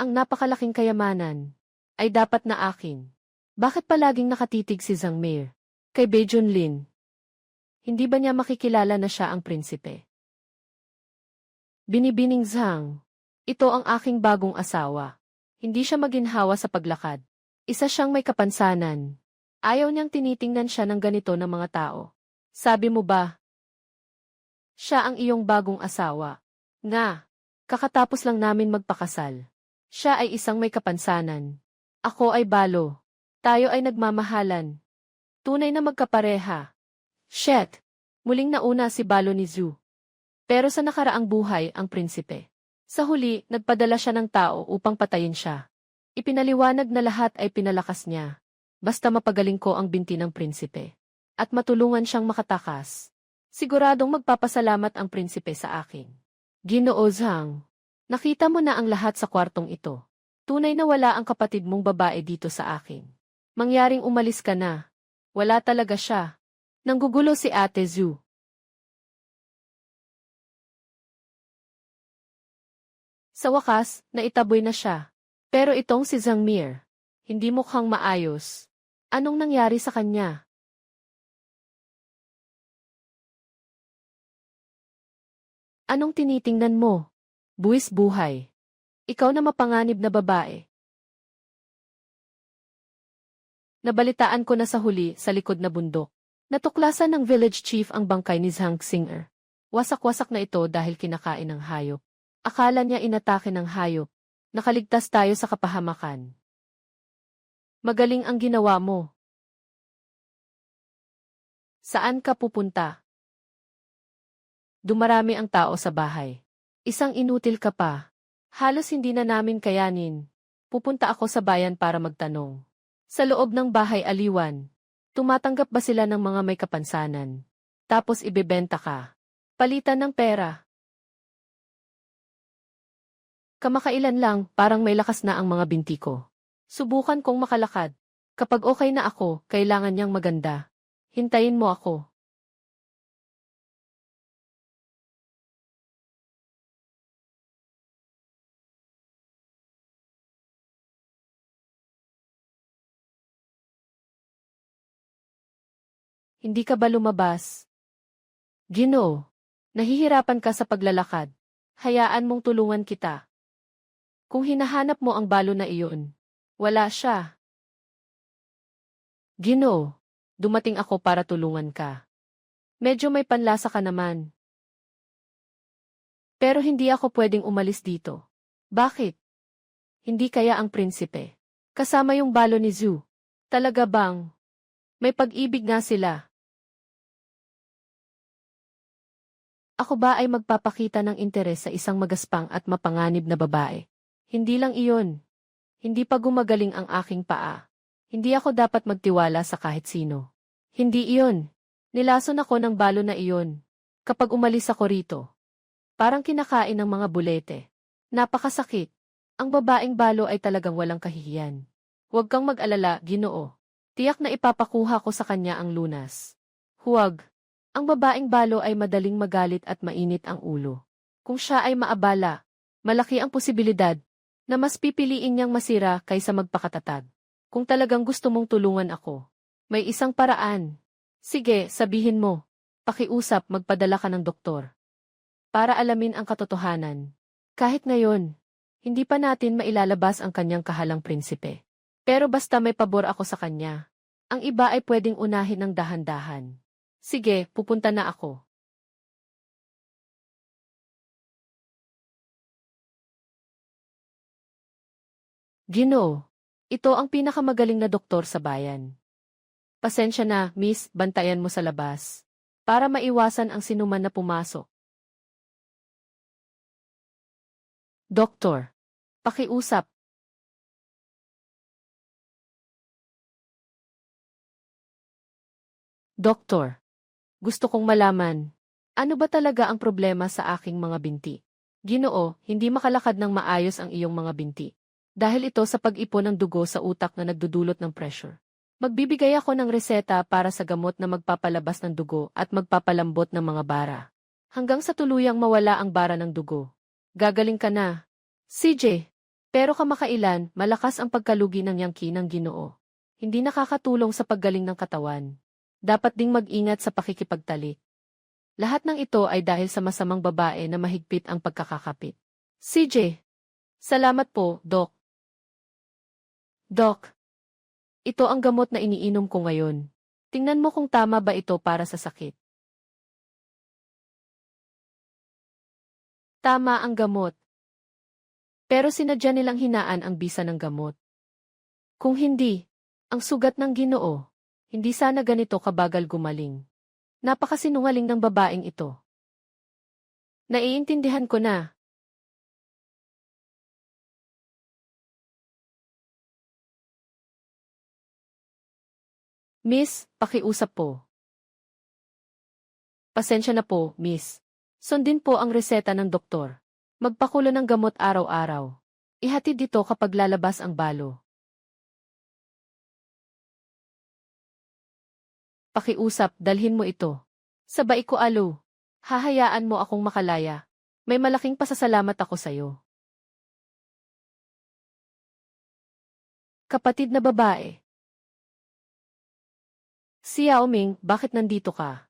Ang napakalaking kayamanan ay dapat na akin. Bakit palaging nakatitig si Zhang Mir kay Bei Junlin? Hindi ba niya makikilala na siya ang prinsipe? Binibining Zhang. Ito ang aking bagong asawa. Hindi siya maginhawa sa paglakad. Isa siyang may kapansanan. Ayaw niyang tinitingnan siya ng ganito ng mga tao. Sabi mo ba? Siya ang iyong bagong asawa. Nga, kakatapos lang namin magpakasal. Siya ay isang may kapansanan. Ako ay balo. Tayo ay nagmamahalan. Tunay na magkapareha. Shit! Muling nauna si Balo ni Zhu. Pero sa nakaraang buhay ang prinsipe. Sa huli, nagpadala siya ng tao upang patayin siya. Ipinaliwanag na lahat ay pinalakas niya. Basta mapagaling ko ang binti ng prinsipe. At matulungan siyang makatakas. Siguradong magpapasalamat ang prinsipe sa akin. Ginoo Zhang, nakita mo na ang lahat sa kwartong ito. Tunay na wala ang kapatid mong babae dito sa akin. Mangyaring umalis ka na. Wala talaga siya. Nanggugulo si Ate Zhu. Sa wakas, naitaboy na siya. Pero itong si Zhang Mir, hindi mukhang maayos. Anong nangyari sa kanya? Anong tinitingnan mo? Buwis buhay. Ikaw na mapanganib na babae. Nabalitaan ko na sa huli sa likod na bundok. Natuklasan ng village chief ang bangkay ni Zhang Xinger. Wasak-wasak na ito dahil kinakain ng hayop. Akala niya inatake ng hayop. Nakaligtas tayo sa kapahamakan. Magaling ang ginawa mo. Saan ka pupunta? Dumarami ang tao sa bahay. Isang inutil ka pa. Halos hindi na namin kayanin. Pupunta ako sa bayan para magtanong. Sa loob ng bahay aliwan. Tumatanggap ba sila ng mga may kapansanan? Tapos ibebenta ka. Palitan ng pera. Kamakailan lang, parang may lakas na ang mga binti ko. Subukan kong makalakad. Kapag okay na ako, kailangan niyang maganda. Hintayin mo ako. Hindi ka ba lumabas? Ginoo, nahihirapan ka sa paglalakad. Hayaan mong tulungan kita. Kung hinahanap mo ang balo na iyon, wala siya. Ginoo, dumating ako para tulungan ka. Medyo may panlasa ka naman. Pero hindi ako pwedeng umalis dito. Bakit? Hindi kaya ang prinsipe. Kasama yung balo ni Zhu. Talaga bang? May pag-ibig nga sila. Ako ba ay magpapakita ng interes sa isang magaspang at mapanganib na babae? Hindi lang iyon. Hindi pa gumagaling ang aking paa. Hindi ako dapat magtiwala sa kahit sino. Hindi iyon. Nilason ako ng balo na iyon. Kapag umalis ako rito, parang kinakain ng mga bulete. Napakasakit. Ang babaeng balo ay talagang walang kahihiyan. Huwag kang mag-alala, Ginoo. Tiyak na ipapakuha ko sa kanya ang lunas. Huwag. Ang babaeng balo ay madaling magalit at mainit ang ulo. Kung siya ay maabala, malaki ang posibilidad na mas pipiliin niyang masira kaysa magpakatatag. Kung talagang gusto mong tulungan ako, may isang paraan. Sige, sabihin mo. Pakiusap, magpadala ka ng doktor. Para alamin ang katotohanan. Kahit ngayon, hindi pa natin mailalabas ang kanyang kahalang prinsipe. Pero basta may pabor ako sa kanya, ang iba ay pwedeng unahin ng dahan-dahan. Sige, pupunta na ako. Ginoo, ito ang pinakamagaling na doktor sa bayan. Pasensya na, miss, bantayan mo sa labas. Para maiwasan ang sinuman na pumasok. Doktor, pakiusap. Doktor, gusto kong malaman, ano ba talaga ang problema sa aking mga binti? Ginoo, hindi makalakad ng maayos ang iyong mga binti. Dahil ito sa pag-ipon ng dugo sa utak na nagdudulot ng pressure. Magbibigay ako ng reseta para sa gamot na magpapalabas ng dugo at magpapalambot ng mga bara. Hanggang sa tuluyang mawala ang bara ng dugo. Gagaling ka na. CJ, pero kamakailan, malakas ang pagkalugi ng yangki ng Ginoo. Hindi nakakatulong sa paggaling ng katawan. Dapat ding mag-ingat sa pakikipagtalik. Lahat ng ito ay dahil sa masamang babae na mahigpit ang pagkakakapit. CJ, salamat po, Doc. Doc, ito ang gamot na iniinom ko ngayon. Tingnan mo kung tama ba ito para sa sakit. Tama ang gamot. Pero sinadya nilang hinaan ang bisa ng gamot. Kung hindi, ang sugat ng Ginoo, hindi sana ganito kabagal gumaling. Napakasinungaling ng babaeng ito. Naiintindihan ko na. Miss, pakiusap po. Pasensya na po, miss. Sundin po ang reseta ng doktor. Magpakulo ng gamot araw-araw. Ihatid dito kapag lalabas ang balo. Pakiusap, dalhin mo ito. Sabay ko alo. Hahayaan mo akong makalaya. May malaking pasasalamat ako sa'yo. Kapatid na babae. Si Yao Ming, bakit nandito ka?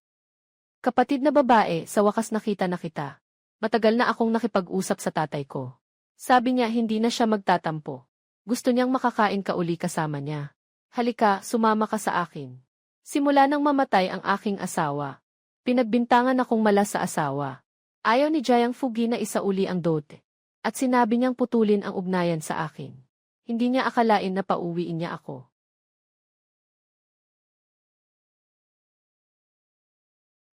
Kapatid na babae, sa wakas nakita na kita. Matagal na akong nakipag-usap sa tatay ko. Sabi niya hindi na siya magtatampo. Gusto niyang makakain ka uli kasama niya. Halika, sumama ka sa akin. Simula nang mamatay ang aking asawa, pinagbintangan akong malas sa asawa. Ayaw ni Jayang Fugi na isauli ang dote. At sinabi niyang putulin ang ugnayan sa akin. Hindi niya akalain na pauwiin niya ako.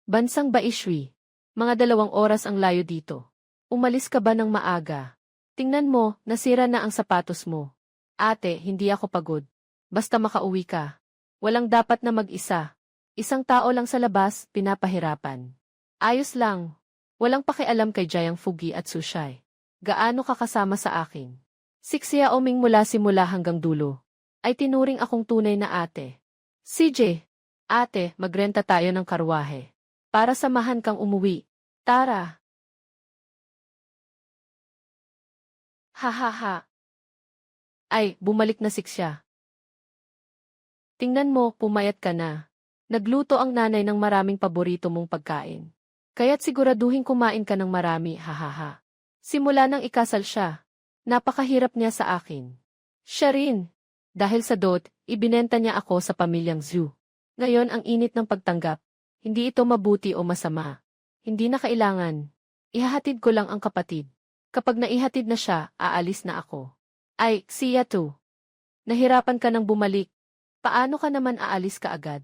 Bansang Baishwi. Mga 2 oras ang layo dito. Umalis ka ba ng maaga? Tingnan mo, nasira na ang sapatos mo. Ate, hindi ako pagod. Basta makauwi ka. Walang dapat na mag-isa. Isang tao lang sa labas, pinapahirapan. Ayos lang. Walang pakialam kay Jayang Fugi at Sushai. Gaano ka kasama sa akin? Siksya Oming mula simula hanggang dulo. Ay tinuring akong tunay na ate. CJ, ate, magrenta tayo ng karwahe. Para samahan kang umuwi. Tara. Ha. Ay, bumalik na siksya. Tingnan mo, pumayat ka na. Nagluto ang nanay ng maraming paborito mong pagkain. Kaya't siguraduhin kumain ka ng marami, ha. Simula nang ikasal siya, napakahirap niya sa akin. Siya rin. Dahil sa dot, ibinenta niya ako sa pamilyang Zhu. Ngayon ang init ng pagtanggap. Hindi ito mabuti o masama. Hindi na kailangan. Ihahatid ko lang ang kapatid. Kapag naihatid na siya, aalis na ako. Ay, siya to. Nahirapan ka nang bumalik. Paano ka naman aalis ka agad?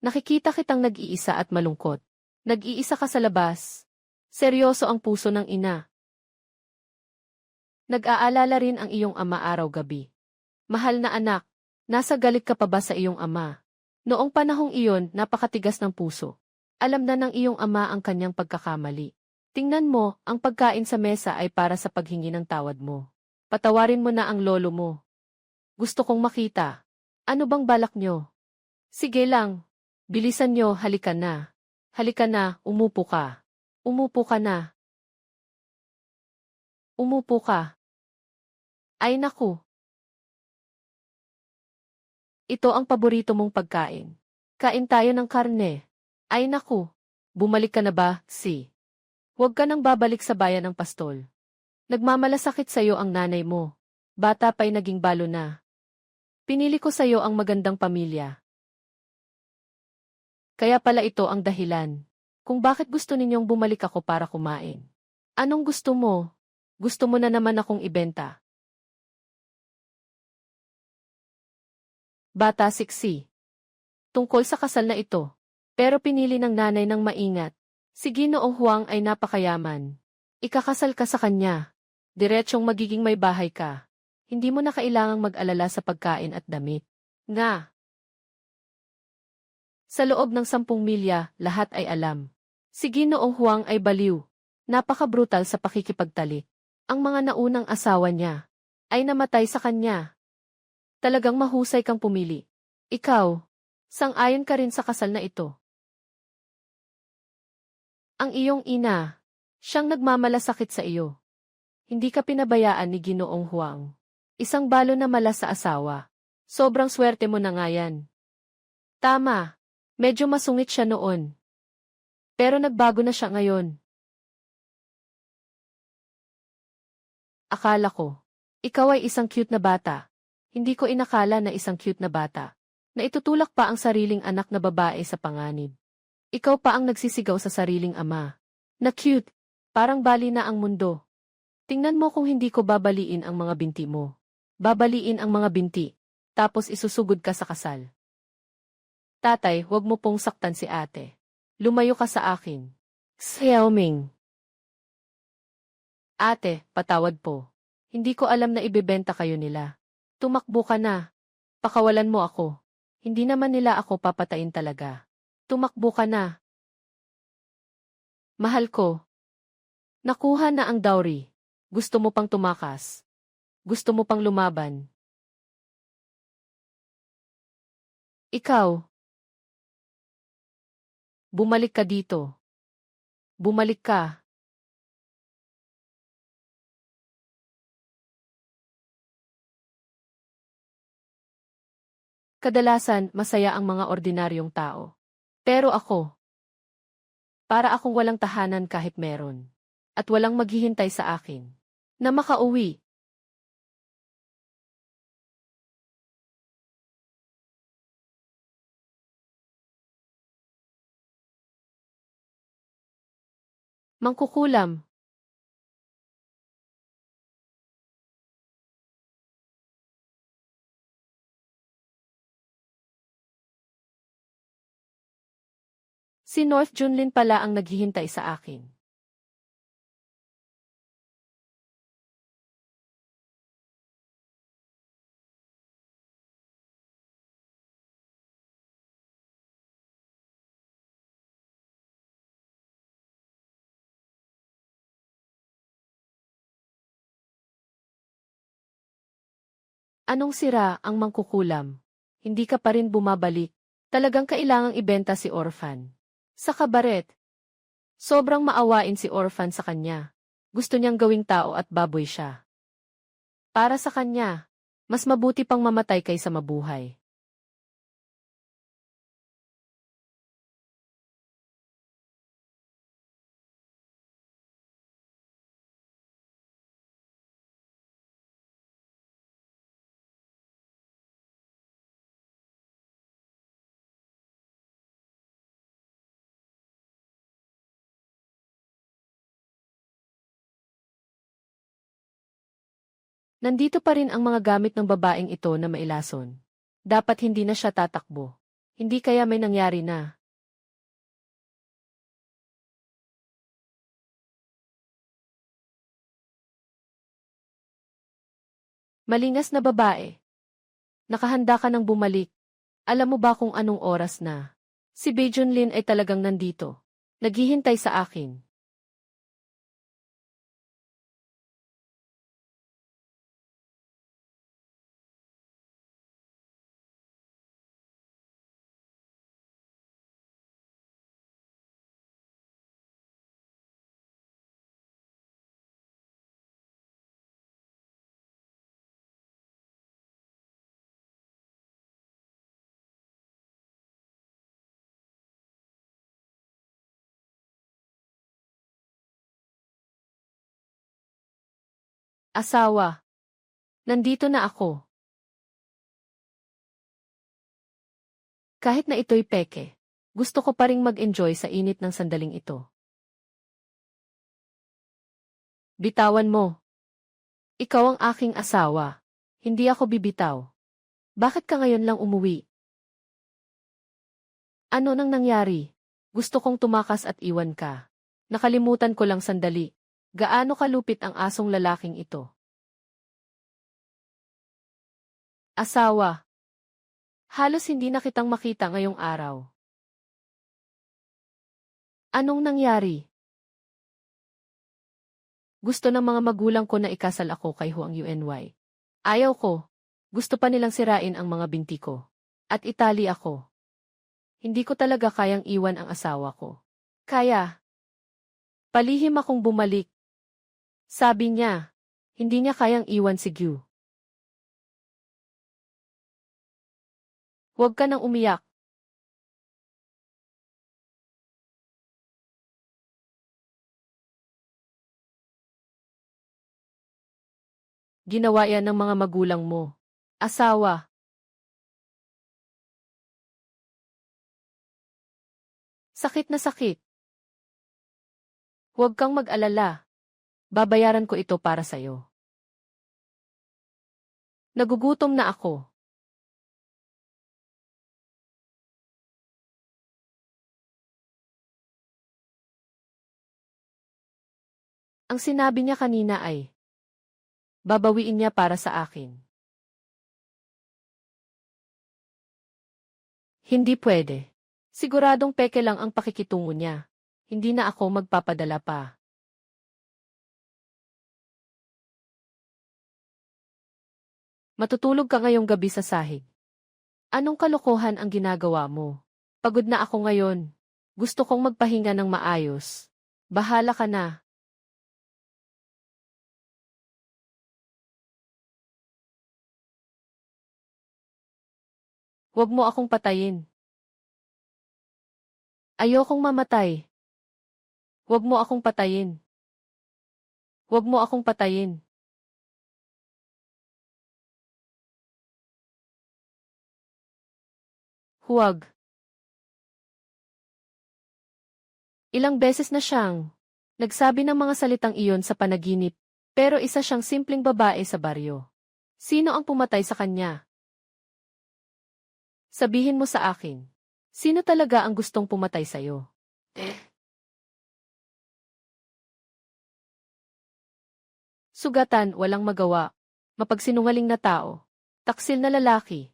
Nakikita kitang nag-iisa at malungkot. Nag-iisa ka sa labas. Seryoso ang puso ng ina. Nag-aalala rin ang iyong ama araw-gabi. Mahal na anak, nasa galit ka pa ba sa iyong ama? Noong panahong iyon, napakatigas ng puso. Alam na ng iyong ama ang kanyang pagkakamali. Tingnan mo, ang pagkain sa mesa ay para sa paghingi ng tawad mo. Patawarin mo na ang lolo mo. Gusto kong makita. Ano bang balak nyo? Sige lang. Bilisan nyo, halika na. Halika na, umupo ka. Umupo ka na. Umupo ka. Ay naku. Ito ang paborito mong pagkain. Kain tayo ng karne. Ay naku. Bumalik ka na ba, si? Huwag ka nang babalik sa bayan ng pastol. Nagmamalasakit sa'yo ang nanay mo. Bata pa'y naging balo na. Pinili ko sa'yo ang magandang pamilya. Kaya pala ito ang dahilan kung bakit gusto ninyong bumalik ako para kumain. Anong gusto mo? Gusto mo na naman akong ibenta. Bata siksi. Tungkol sa kasal na ito. Pero pinili ng nanay ng maingat. Si Ginoong Huang ay napakayaman. Ikakasal ka sa kanya. Diretsyong magiging may bahay ka. Hindi mo na kailangang mag-alala sa pagkain at damit. Nga. Sa loob ng 10 milya, lahat ay alam. Si Ginoong Huang ay baliw. Napaka-brutal sa pakikipagtalik. Ang mga naunang asawa niya ay namatay sa kanya. Talagang mahusay kang pumili. Ikaw, sang-ayon ka rin sa kasal na ito. Ang iyong ina, siyang nagmamalasakit sa iyo. Hindi ka pinabayaan ni Ginoong Huang. Isang balo na malas sa asawa. Sobrang swerte mo na nga yan. Tama, medyo masungit siya noon. Pero nagbago na siya ngayon. Akala ko, ikaw ay isang cute na bata. Hindi ko inakala na isang cute na bata. Na itutulak pa ang sariling anak na babae sa panganib. Ikaw pa ang nagsisigaw sa sariling ama. Na cute, parang bali na ang mundo. Tingnan mo kung hindi ko babaliin ang mga binti mo. Babaliin ang mga binti, tapos isusugod ka sa kasal. Tatay, huwag mo pong saktan si ate. Lumayo ka sa akin. Xiaoming. Ate, patawad po. Hindi ko alam na ibebenta kayo nila. Tumakbo ka na. Pakawalan mo ako. Hindi naman nila ako papatayin talaga. Tumakbo ka na. Mahal ko. Nakuha na ang dowry. Gusto mo pang tumakas. Gusto mo pang lumaban. Ikaw. Bumalik ka dito. Bumalik ka. Kadalasan, masaya ang mga ordinaryong tao. Pero ako, para akong walang tahanan kahit meron. At walang maghihintay sa akin. Na makauwi. Mangkukulam. Si North Junlin pala ang naghihintay sa akin. Anong sira ang mangkukulam? Hindi ka pa rin bumabalik. Talagang kailangang ibenta si Orphan. Sa kabaret. Sobrang maawain si Orphan sa kanya. Gusto niyang gawing tao at baboy siya. Para sa kanya, mas mabuti pang mamatay kaysa mabuhay. Nandito pa rin ang mga gamit ng babaeng ito na mailason. Dapat hindi na siya tatakbo. Hindi kaya may nangyari na. Malingas na babae. Nakahanda ka ng bumalik. Alam mo ba kung anong oras na? Si Bae Junlin ay talagang nandito. Naghihintay sa akin. Asawa. Nandito na ako. Kahit na ito'y peke, gusto ko pa ring mag-enjoy sa init ng sandaling ito. Bitawan mo. Ikaw ang aking asawa. Hindi ako bibitaw. Bakit ka ngayon lang umuwi? Ano nang nangyari? Gusto kong tumakas at iwan ka. Nakalimutan ko lang sandali. Gaano kalupit ang asong lalaking ito? Asawa. Halos hindi na kitang makita ngayong araw. Anong nangyari? Gusto ng mga magulang ko na ikasal ako kay Huang Yuny. Ayaw ko. Gusto pa nilang sirain ang mga binti ko. At itali ako. Hindi ko talaga kayang iwan ang asawa ko. Kaya. Palihim akong bumalik. Sabi niya, hindi niya kayang iwan si Gyu. Huwag ka nang umiyak. Ginawa yan ng mga magulang mo. Asawa. Sakit na sakit. Huwag kang mag-alala. Babayaran ko ito para sa'yo. Nagugutom na ako. Ang sinabi niya kanina ay, babawiin niya para sa akin. Hindi pwede. Siguradong peke lang ang pakikitungo niya. Hindi na ako magpapadala pa. Matutulog ka ngayong gabi sa sahig. Anong kalokohan ang ginagawa mo? Pagod na ako ngayon. Gusto kong magpahinga ng maayos. Bahala ka na. Huwag mo akong patayin. Ayokong mamatay. Huwag mo akong patayin. Huwag mo akong patayin. Huwag. Ilang beses na siyang nagsabi ng mga salitang iyon sa panaginip, pero isa siyang simpleng babae sa baryo. Sino ang pumatay sa kanya? Sabihin mo sa akin. Sino talaga ang gustong pumatay sa'yo? Sugatan, walang magawa. Mapagsinungaling na tao. Taksil na lalaki.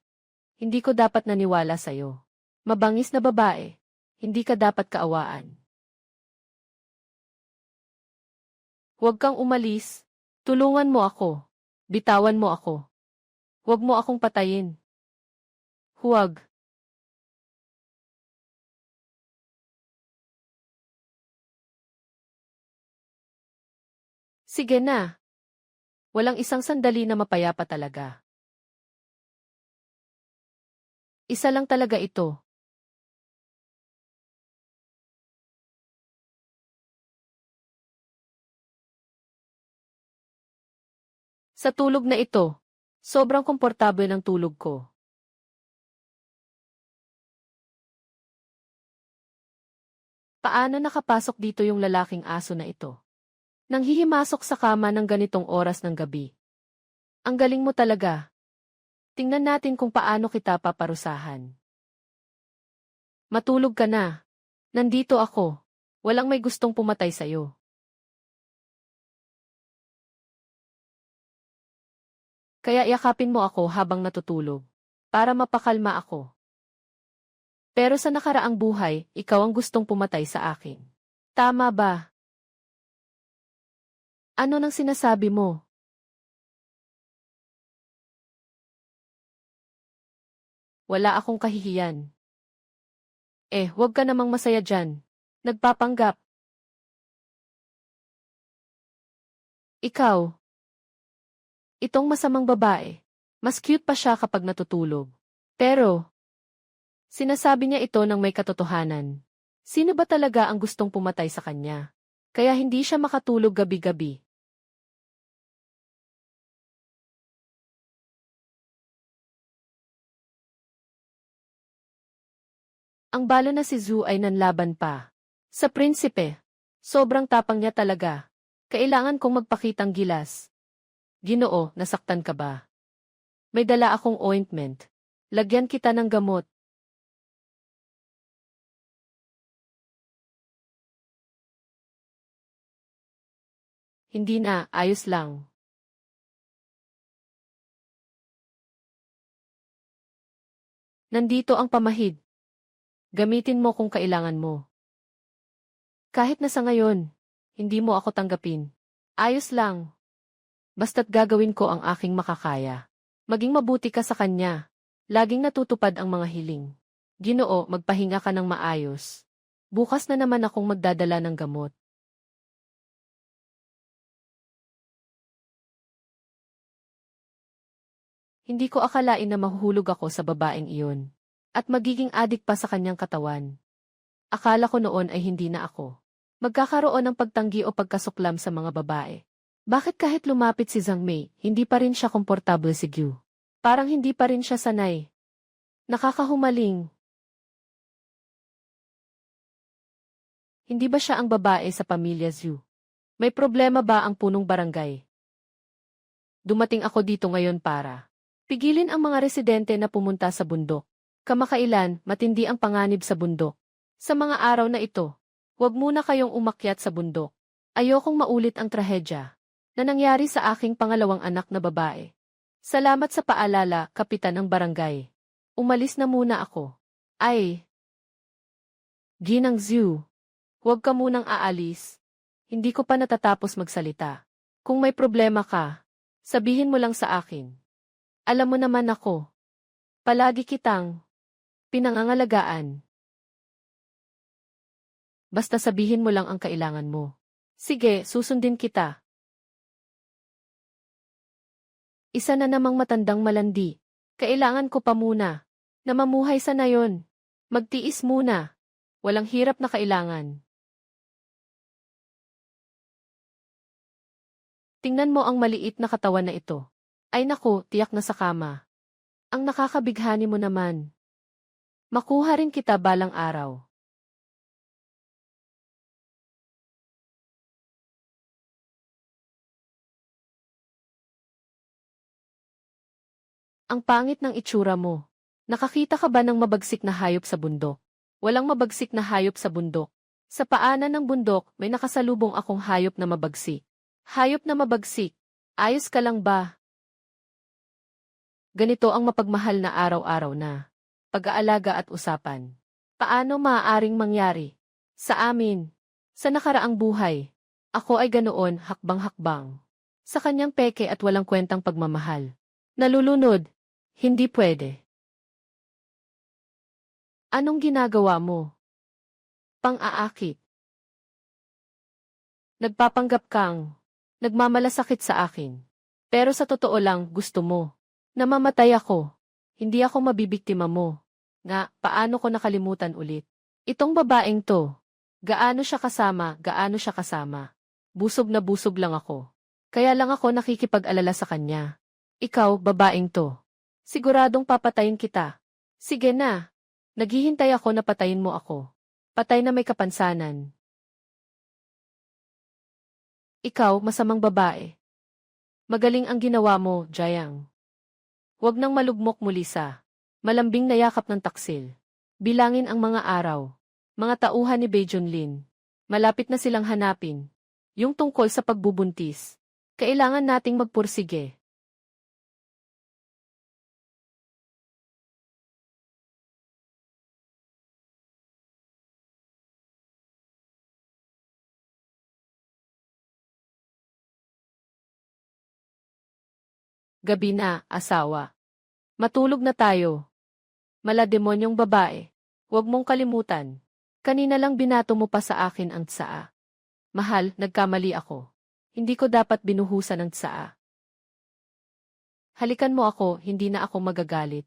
Hindi ko dapat naniwala sa'yo. Mabangis na babae. Hindi ka dapat kaawaan. Huwag kang umalis. Tulungan mo ako. Bitawan mo ako. Huwag mo akong patayin. Huwag. Sige na. Walang isang sandali na mapayapa talaga. Isa lang talaga ito. Sa tulog na ito, sobrang komportable ng tulog ko. Paano nakapasok dito yung lalaking aso na ito? Nanghihimasok sa kama ng ganitong oras ng gabi. Ang galing mo talaga. Tingnan natin kung paano kita paparusahan. Matulog ka na. Nandito ako. Walang may gustong pumatay sa'yo. Kaya yakapin mo ako habang natutulog. Para mapakalma ako. Pero sa nakaraang buhay, ikaw ang gustong pumatay sa akin. Tama ba? Ano nang sinasabi mo? Wala akong kahihiyan. Huwag ka namang masaya dyan. Nagpapanggap. Ikaw, itong masamang babae. Mas cute pa siya kapag natutulog. Pero, sinasabi niya ito ng may katotohanan. Sino ba talaga ang gustong pumatay sa kanya? Kaya hindi siya makatulog gabi-gabi. Ang balo na si Zhu ay nanlaban pa. Sa prinsipe. Sobrang tapang niya talaga. Kailangan kong magpakitang gilas. Ginoo, nasaktan ka ba? May dala akong ointment. Lagyan kita ng gamot. Hindi na, ayos lang. Nandito ang pamahid. Gamitin mo kung kailangan mo. Kahit na sa ngayon, hindi mo ako tanggapin. Ayos lang. Basta't gagawin ko ang aking makakaya. Maging mabuti ka sa kanya. Laging natutupad ang mga hiling. Ginoo, magpahinga ka ng maayos. Bukas na naman akong magdadala ng gamot. Hindi ko akalain na mahuhulog ako sa babaeng iyon. At magiging adik pa sa kanyang katawan. Akala ko noon ay hindi na ako magkakaroon ng pagtanggi o pagkasuklam sa mga babae. Bakit kahit lumapit si Zhang Mei, hindi pa rin siya komportable si Gyu? Parang hindi pa rin siya sanay. Nakakahumaling. Hindi ba siya ang babae sa pamilya Zhu? May problema ba ang punong barangay? Dumating ako dito ngayon para pigilin ang mga residente na pumunta sa bundok. Kamakailan, matindi ang panganib sa bundok. Sa mga araw na ito, huwag muna kayong umakyat sa bundok. Ayokong maulit ang trahedya na nangyari sa aking pangalawang anak na babae. Salamat sa paalala, kapitan ng barangay. Umalis na muna ako. Ay! Ginang Zhu, huwag ka munang aalis. Hindi ko pa natatapos magsalita. Kung may problema ka, sabihin mo lang sa akin. Alam mo naman ako. Palagi kitang pinangangalagaan. Basta sabihin mo lang ang kailangan mo. Sige, susundin kita. Isa na namang matandang malandi. Kailangan ko pa muna na mamuhay sa nayon. Magtiis muna. Walang hirap na kailangan. Tingnan mo ang maliit na katawan na ito. Ay naku, tiyak na sa kama. Ang nakakabighani mo naman. Makuha rin kita balang araw. Ang pangit ng itsura mo. Nakakita ka ba ng mabagsik na hayop sa bundok? Walang mabagsik na hayop sa bundok. Sa paanan ng bundok, may nakasalubong akong hayop na mabagsik. Hayop na mabagsik. Ayos ka lang ba? Ganito ang mapagmahal na araw-araw na pag-aalaga at usapan. Paano maaaring mangyari? Sa amin, sa nakaraang buhay, ako ay ganoon hakbang-hakbang. Sa kanyang peke at walang kwentang pagmamahal. Nalulunod. Hindi pwede. Anong ginagawa mo? Pang-aakit. Nagpapanggap kang nagmamalasakit sa akin. Pero sa totoo lang, gusto mo. Namamatay ako. Hindi ako mabibiktima mo. Nga, paano ko nakalimutan ulit? Itong babaeng to. Gaano siya kasama. Busog na busog lang ako. Kaya lang ako nakikipag-alala sa kanya. Ikaw, babaeng to. Siguradong papatayin kita. Sige na. Naghihintay ako na patayin mo ako. Patay na may kapansanan. Ikaw, masamang babae. Magaling ang ginawa mo, Jayang. Huwag nang malugmok muli sa malambing na yakap ng taksil. Bilangin ang mga araw. Mga tauhan ni Bei Junlin. Malapit na silang hanapin. Yung tungkol sa pagbubuntis. Kailangan nating magpursige. Gabi na, asawa. Matulog na tayo. Malademonyong babae. Huwag mong kalimutan. Kanina lang binato mo pa sa akin ang tsaa. Mahal, nagkamali ako. Hindi ko dapat binuhusan ng tsaa. Halikan mo ako, hindi na ako magagalit.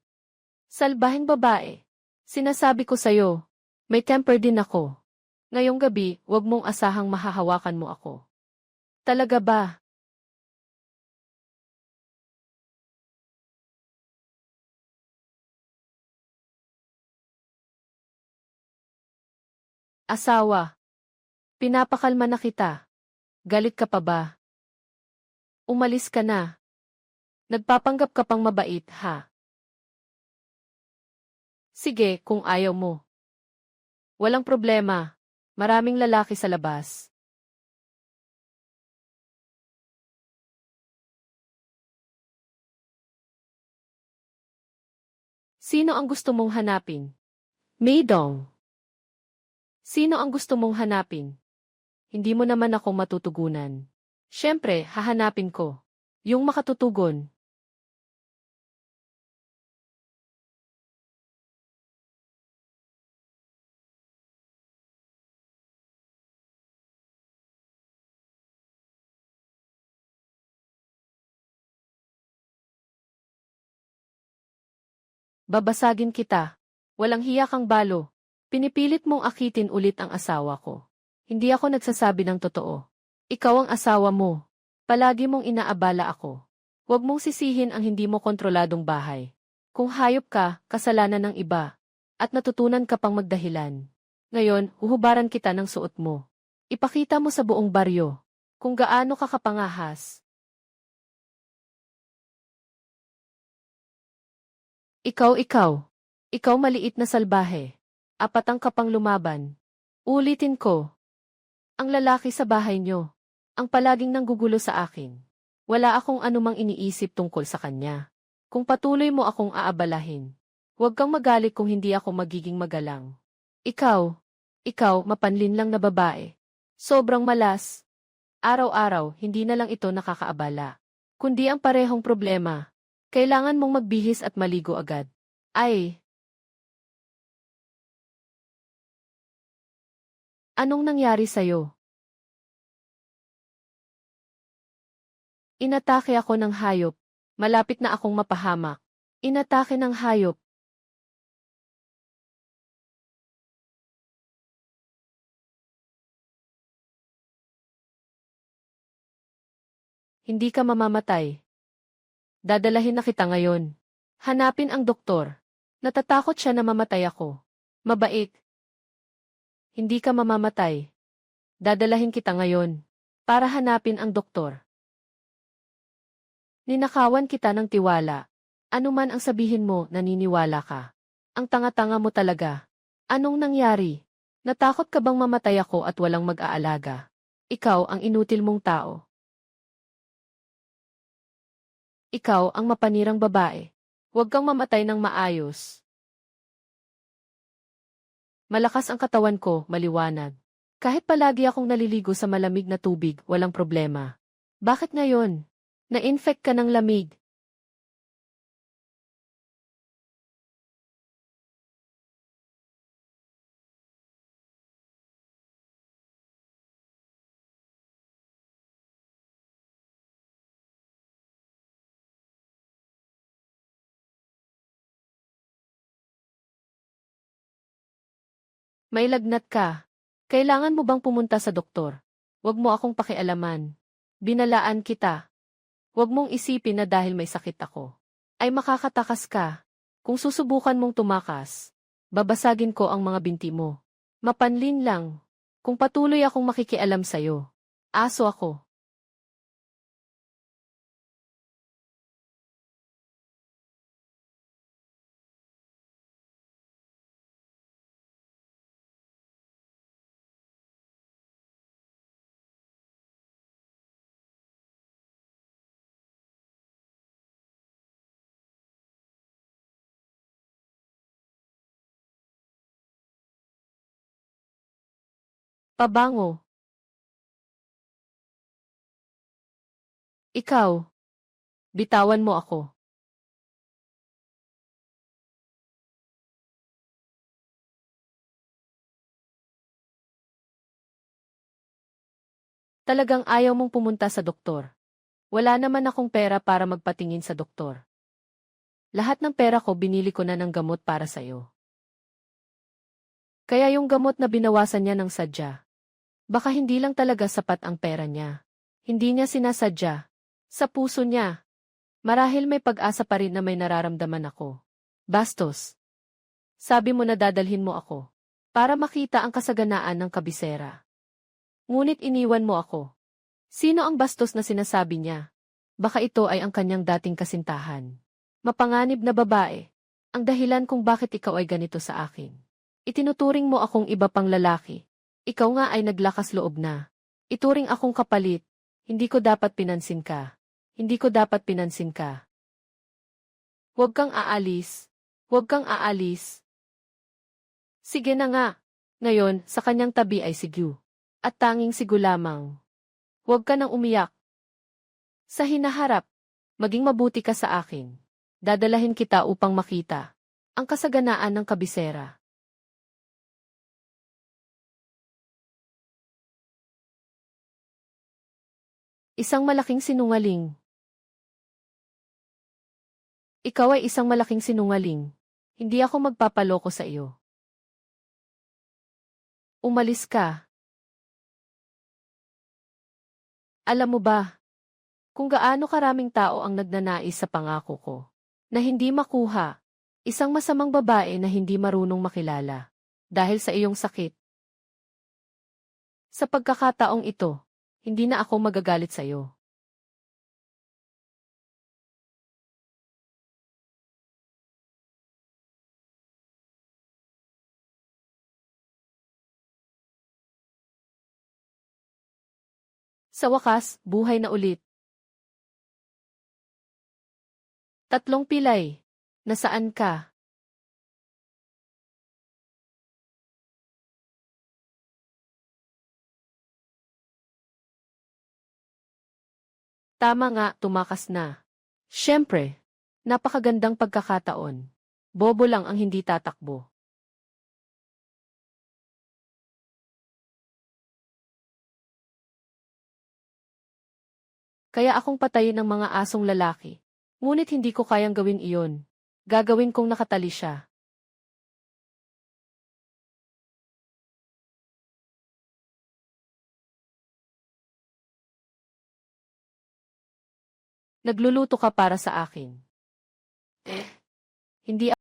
Salbaheng babae. Sinasabi ko sa'yo, may temper din ako. Ngayong gabi, huwag mong asahang mahahawakan mo ako. Talaga ba? Asawa, pinapakalma na kita. Galit ka pa ba? Umalis ka na. Nagpapanggap ka pang mabait, ha? Sige, kung ayaw mo. Walang problema. Maraming lalaki sa labas. Sino ang gusto mong hanapin? Maydong. Sino ang gusto mong hanapin? Hindi mo naman ako matutugunan. Siyempre, hahanapin ko. Yung makatutugon. Babasagin kita. Walang hiya kang balo. Pinipilit mong akitin ulit ang asawa ko. Hindi ako nagsasabi ng totoo. Ikaw ang asawa mo. Palagi mong inaabala ako. Huwag mong sisihin ang hindi mo kontroladong bahay. Kung hayop ka, kasalanan ng iba. At natutunan ka pang magdahilan. Ngayon, huhubaran kita ng suot mo. Ipakita mo sa buong baryo kung gaano ka kapangahas. Ikaw. Ikaw maliit na salbahe. Apat ang kapang lumaban. Ulitin ko. Ang lalaki sa bahay nyo. Ang palaging nanggugulo sa akin. Wala akong anumang iniisip tungkol sa kanya. Kung patuloy mo akong aabalahin, huwag kang magalit kung hindi ako magiging magalang. Ikaw, mapanlin lang na babae. Sobrang malas. Araw-araw, hindi na lang ito nakakaabala. Kundi ang parehong problema. Kailangan mong magbihis at maligo agad. Ay, anong nangyari sa'yo? Inatake ako ng hayop. Malapit na akong mapahamak. Inatake ng hayop. Hindi ka mamamatay. Dadalahin na kita ngayon. Hanapin ang doktor. Natatakot siya na mamatay ako. Mabait. Hindi ka mamamatay. Dadalahin kita ngayon. Para hanapin ang doktor. Ninakawan kita ng tiwala. Ano man ang sabihin mo, naniniwala ka. Ang tanga-tanga mo talaga. Anong nangyari? Natakot ka bang mamatay ako at walang mag-aalaga? Ikaw ang inutil mong tao. Ikaw ang mapanirang babae. Huwag kang mamatay ng maayos. Malakas ang katawan ko, maliwanag. Kahit palagi akong naliligo sa malamig na tubig, walang problema. Bakit ngayon? Na-infect ka ng lamig. May lagnat ka. Kailangan mo bang pumunta sa doktor? Huwag mo akong pakialaman. Binalaan kita. Huwag mong isipin na dahil may sakit ako, ay makakatakas ka. Kung susubukan mong tumakas, babasagin ko ang mga binti mo. Mapanlin lang. Kung patuloy akong makikialam sa'yo. Aso ako. Pabango. Ikaw. Bitawan mo ako. Talagang ayaw mong pumunta sa doktor. Wala naman akong pera para magpatingin sa doktor. Lahat ng pera ko binili ko na ng gamot para sa'yo. Kaya yung gamot na binawasan niya ng sadya. Baka hindi lang talaga sapat ang pera niya. Hindi niya sinasadya. Sa puso niya. Marahil may pag-asa pa rin na may nararamdaman ako. Bastos. Sabi mo na dadalhin mo ako. Para makita ang kasaganaan ng kabisera. Ngunit iniwan mo ako. Sino ang bastos na sinasabi niya? Baka ito ay ang kanyang dating kasintahan. Mapanganib na babae. Ang dahilan kung bakit ikaw ay ganito sa akin. Itinuturing mo akong iba pang lalaki. Ikaw nga ay naglakas loob na. Ituring akong kapalit. Hindi ko dapat pinansin ka. Hindi ko dapat pinansin ka. Huwag kang aalis. Huwag kang aalis. Sige na nga. Ngayon, sa kanyang tabi ay si Gyu. At tanging si Gu lamang. Huwag ka nang umiyak. Sa hinaharap, maging mabuti ka sa akin. Dadalahin kita upang makita ang kasaganaan ng kabisera. Isang malaking sinungaling. Ikaw ay isang malaking sinungaling. Hindi ako magpapaloko sa iyo. Umalis ka. Alam mo ba, kung gaano karaming tao ang nagnanais sa pangako ko, na hindi makuha, isang masamang babae na hindi marunong makilala, dahil sa iyong sakit. Sa pagkakataong ito, hindi na ako magagalit sa iyo. Sa wakas, buhay na ulit. Tatlong pilay. Nasaan ka? Tama nga, tumakas na. Siyempre, napakagandang pagkakataon. Bobo lang ang hindi tatakbo. Kaya akong patayin ng mga asong lalaki. Ngunit hindi ko kayang gawin iyon. Gagawin kong nakatali siya. Nagluluto ka para sa akin. Hindi